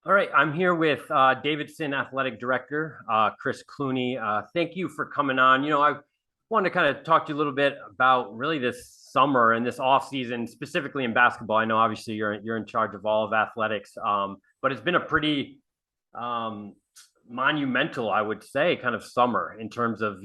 All right, I'm here with Davidson Athletic Director Chris Clunie. Thank you for coming on. I wanted to kind of talk to you a little bit about really this summer and this off season, specifically in basketball. I know obviously you're in charge of all of athletics, but it's been a pretty um, monumental, I would say, kind of summer in terms of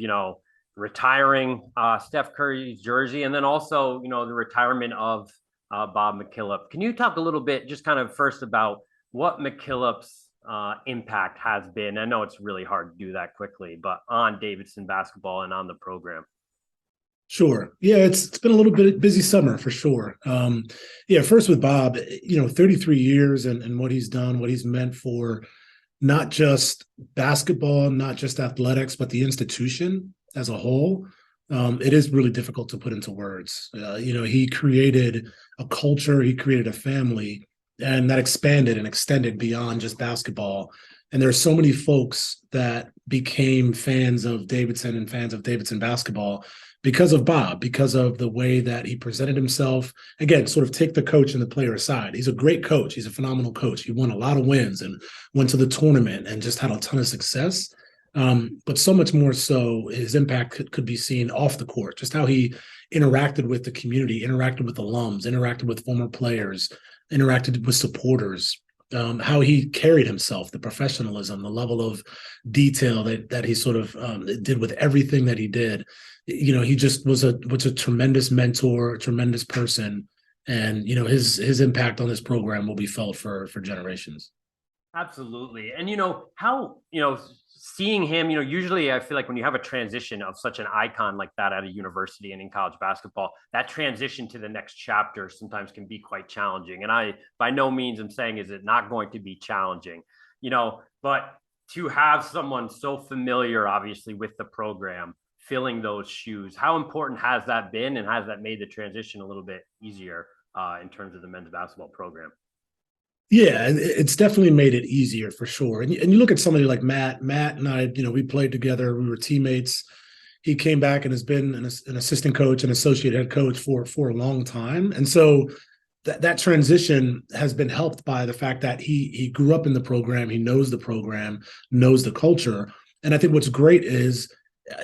retiring Steph Curry's jersey, and then also the retirement of Bob McKillop. Can you talk a little bit, just kind of first about what McKillop's impact has been? I know it's really hard to do that quickly, but on Davidson basketball and on the program. Sure. Yeah, it's been a little bit busy summer for sure. Yeah, first with Bob, 33 years and what he's done, what he's meant for not just basketball, not just athletics, but the institution as a whole. It is really difficult to put into words. He created a culture, he created a family, and that expanded and extended beyond just basketball. And there are so many folks that became fans of Davidson and fans of Davidson basketball because of Bob, because of the way that he presented himself. Again, sort of take the coach and the player aside. He's a great coach. He's a phenomenal coach. He won a lot of wins and went to the tournament and just had a ton of success. But so much more so, his impact could be seen off the court, just how he interacted with the community, interacted with alums, interacted with former players, interacted with supporters, how he carried himself, the professionalism, the level of detail that he sort of did with everything that he did. He just was a tremendous mentor, a tremendous person, and his impact on this program will be felt for generations. Absolutely. And how, seeing him, usually I feel like when you have a transition of such an icon like that at a university and in college basketball, that transition to the next chapter sometimes can be quite challenging. And I, by no means, am saying is it not going to be challenging, but to have someone so familiar, obviously, with the program filling those shoes, how important has that been, and has that made the transition a little bit easier in terms of the men's basketball program? Yeah, it's definitely made it easier for sure. And you look at somebody like Matt. Matt and I, we played together. We were teammates. He came back and has been an assistant coach, an associate head coach for a long time. And so that transition has been helped by the fact that he grew up in the program. He knows the program, knows the culture. And I think what's great is,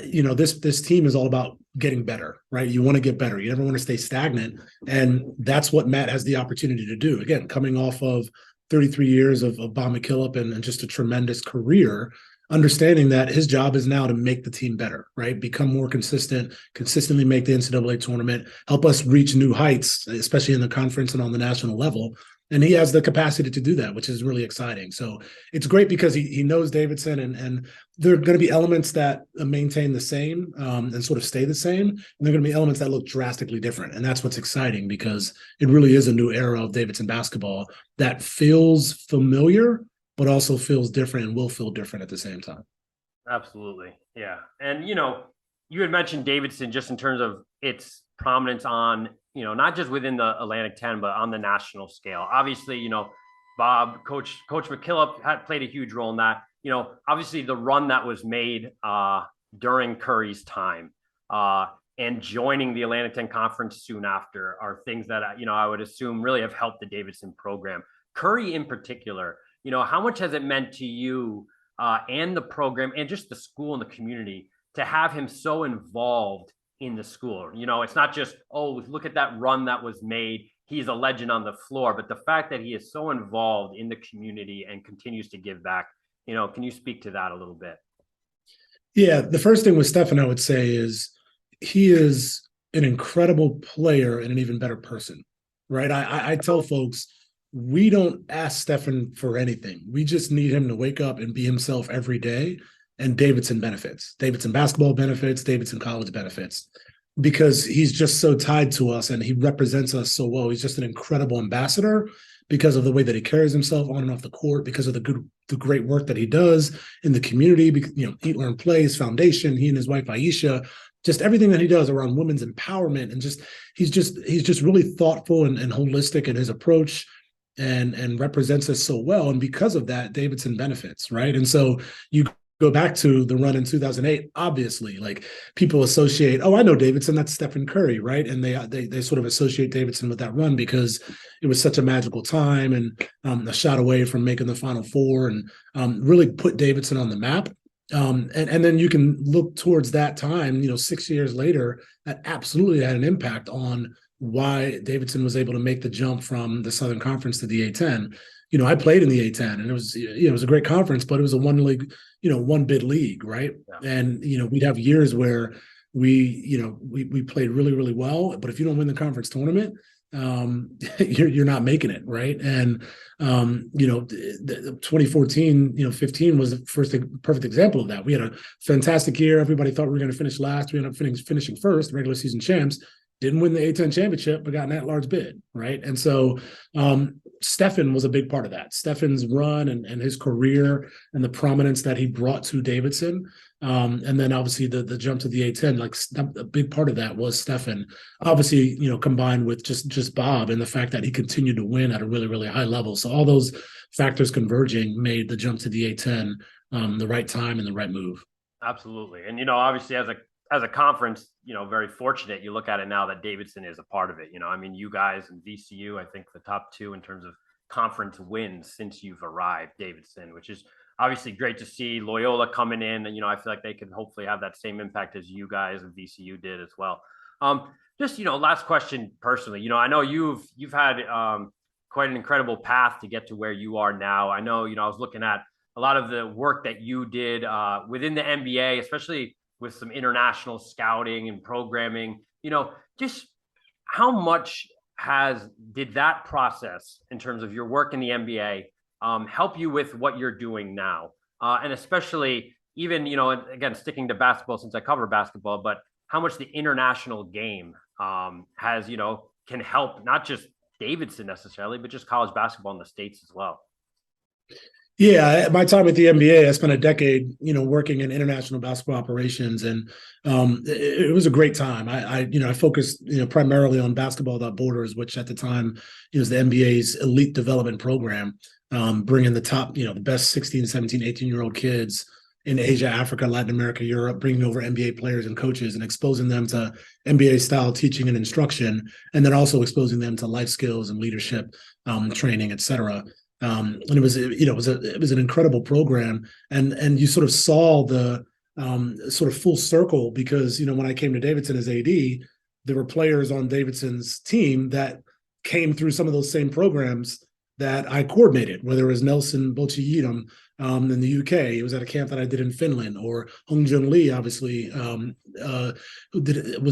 this team is all about getting better, right? You want to get better. You never want to stay stagnant. And that's what Matt has the opportunity to do. Again, coming off of 33 years of Bob McKillop and just a tremendous career, understanding that his job is now to make the team better, right? Become more consistent, consistently make the NCAA tournament, help us reach new heights, especially in the conference and on the national level. And he has the capacity to do that, which is really exciting. So it's great because he knows Davidson, and there are going to be elements that maintain the same and sort of stay the same. And there are going to be elements that look drastically different. And that's what's exciting, because it really is a new era of Davidson basketball that feels familiar, but also feels different and will feel different at the same time. Absolutely. Yeah. And, you had mentioned Davidson just in terms of its prominence on, not just within the Atlantic 10, but on the national scale. Obviously, Coach McKillop had played a huge role in that. Obviously the run that was made during Curry's time and joining the Atlantic 10 conference soon after are things that, I would assume really have helped the Davidson program. Curry in particular, how much has it meant to you and the program and just the school and the community to have him so involved in the school? It's not just, oh, look at that run that was made. He's a legend on the floor, but the fact that he is so involved in the community and continues to give back, can you speak to that a little bit? Yeah, the first thing with Stefan I would say is he is an incredible player and an even better person, right? I tell folks, we don't ask Stefan for anything. We just need him to wake up and be himself every day. And Davidson benefits. Davidson basketball benefits, Davidson college benefits, because he's just so tied to us and he represents us so well. He's just an incredible ambassador because of the way that he carries himself on and off the court, because of the great work that he does in the community. Eat, Learn, Plays Foundation, he and his wife Aisha, just everything that he does around women's empowerment, and he's just really thoughtful and holistic in his approach, and represents us so well. And because of that, Davidson benefits, right? And so you go back to the run in 2008, obviously, like people associate, oh, I know Davidson, that's Stephen Curry, right? And they sort of associate Davidson with that run because it was such a magical time and a shot away from making the Final Four and really put Davidson on the map. And then you can look towards that time, 6 years later, that absolutely had an impact on why Davidson was able to make the jump from the Southern Conference to the A10. I played in the A10 and it was a great conference, but it was a one league, one bid league, right? Yeah. And we'd have years where we played really, really well, but if you don't win the conference tournament, you're not making it, right? And 2014, 15 was the first perfect example of that. We had a fantastic year. Everybody thought we were going to finish last. We ended up finishing first, regular season champs. Didn't win the A10 championship, but got an at-large bid, right? And so Stephen was a big part of that. Stephen's run and his career and the prominence that he brought to Davidson. And then obviously the jump to the A10, like a big part of that was Stephen. Obviously, combined with just Bob and the fact that he continued to win at a really, really high level. So all those factors converging made the jump to the A10 the right time and the right move. Absolutely. And, obviously as a conference, very fortunate. You look at it now that Davidson is a part of it. You guys and VCU, I think the top two in terms of conference wins since you've arrived, Davidson, which is obviously great to see. Loyola coming in, and I feel like they can hopefully have that same impact as you guys and VCU did as well. Just last question personally. I know you've had quite an incredible path to get to where you are now. I know I was looking at a lot of the work that you did within the NBA, especially with some international scouting and programming, just how much did that process in terms of your work in the NBA help you with what you're doing now? And especially even, again, sticking to basketball since I cover basketball, but how much the international game has, can help not just Davidson necessarily, but just college basketball in the States as well. Yeah, my time at the NBA, I spent a decade, working in international basketball operations, and it was a great time. I focused, primarily on Basketball Without Borders, which at the time was the NBA's elite development program, bringing the top, the best 16, 17, 18-year-old kids in Asia, Africa, Latin America, Europe, bringing over NBA players and coaches and exposing them to NBA-style teaching and instruction, and then also exposing them to life skills and leadership training, et cetera. And it was an incredible program, and you sort of saw the sort of full circle because when I came to Davidson as AD, there were players on Davidson's team that came through some of those same programs that I coordinated, whether it was Nelson Bochiyidum in the UK, it was at a camp that I did in Finland, or Hong Jun Lee, obviously, was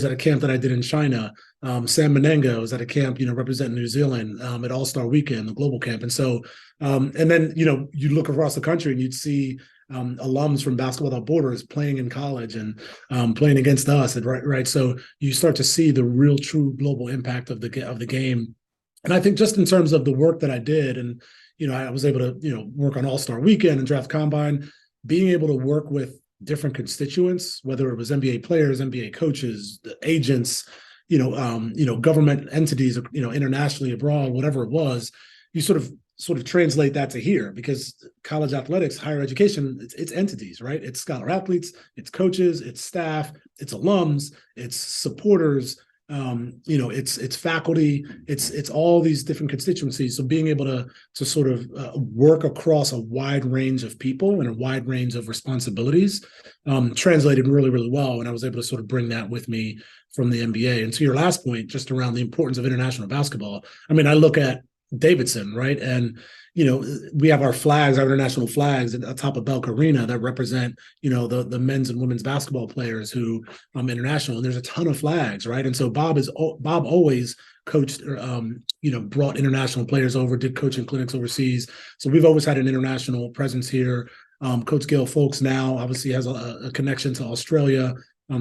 at a camp that I did in China. Sam Menenga was at a camp, representing New Zealand at All-Star Weekend, the global camp. And so, and then, you look across the country and you'd see alums from Basketball Without Borders playing in college and playing against us. And right. So you start to see the real, true global impact of the game. And I think just in terms of the work that I did, and I was able to work on All-Star Weekend and Draft Combine, being able to work with different constituents, whether it was NBA players, NBA coaches, agents, government entities, internationally, abroad, whatever it was, you sort of translate that to here, because college athletics, higher education, it's entities, right? It's scholar athletes, it's coaches, it's staff, it's alums, it's supporters, it's faculty, it's all these different constituencies. So being able to sort of work across a wide range of people and a wide range of responsibilities translated really, really well. And I was able to sort of bring that with me from the NBA. And to your last point, just around the importance of international basketball, I mean, I look at Davidson, right? And we have our flags, our international flags at the top of Belk Arena that represent, the men's and women's basketball players who international. And there's a ton of flags, right? And so Bob always coached, brought international players over, did coaching clinics overseas. So we've always had an international presence here. Coach Gail Folks now obviously has a connection to Australia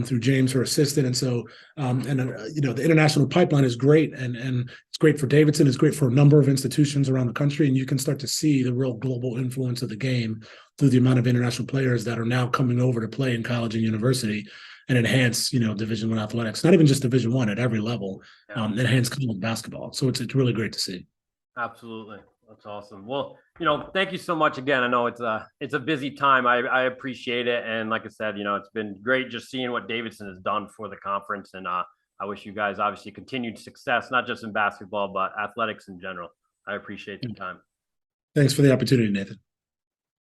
through James, her assistant. And so, the international pipeline is great, and it's great for Davidson. It's great for a number of institutions around the country. And you can start to see the real global influence of the game through the amount of international players that are now coming over to play in college and university and enhance, Division I athletics, not even just Division I, at every level, enhance college basketball. So it's really great to see. Absolutely. That's awesome. Well, thank you so much again. I know it's a busy time. I appreciate it. And like I said, it's been great just seeing what Davidson has done for the conference. And I wish you guys obviously continued success, not just in basketball, but athletics in general. I appreciate the time. Thanks for the opportunity, Nathan.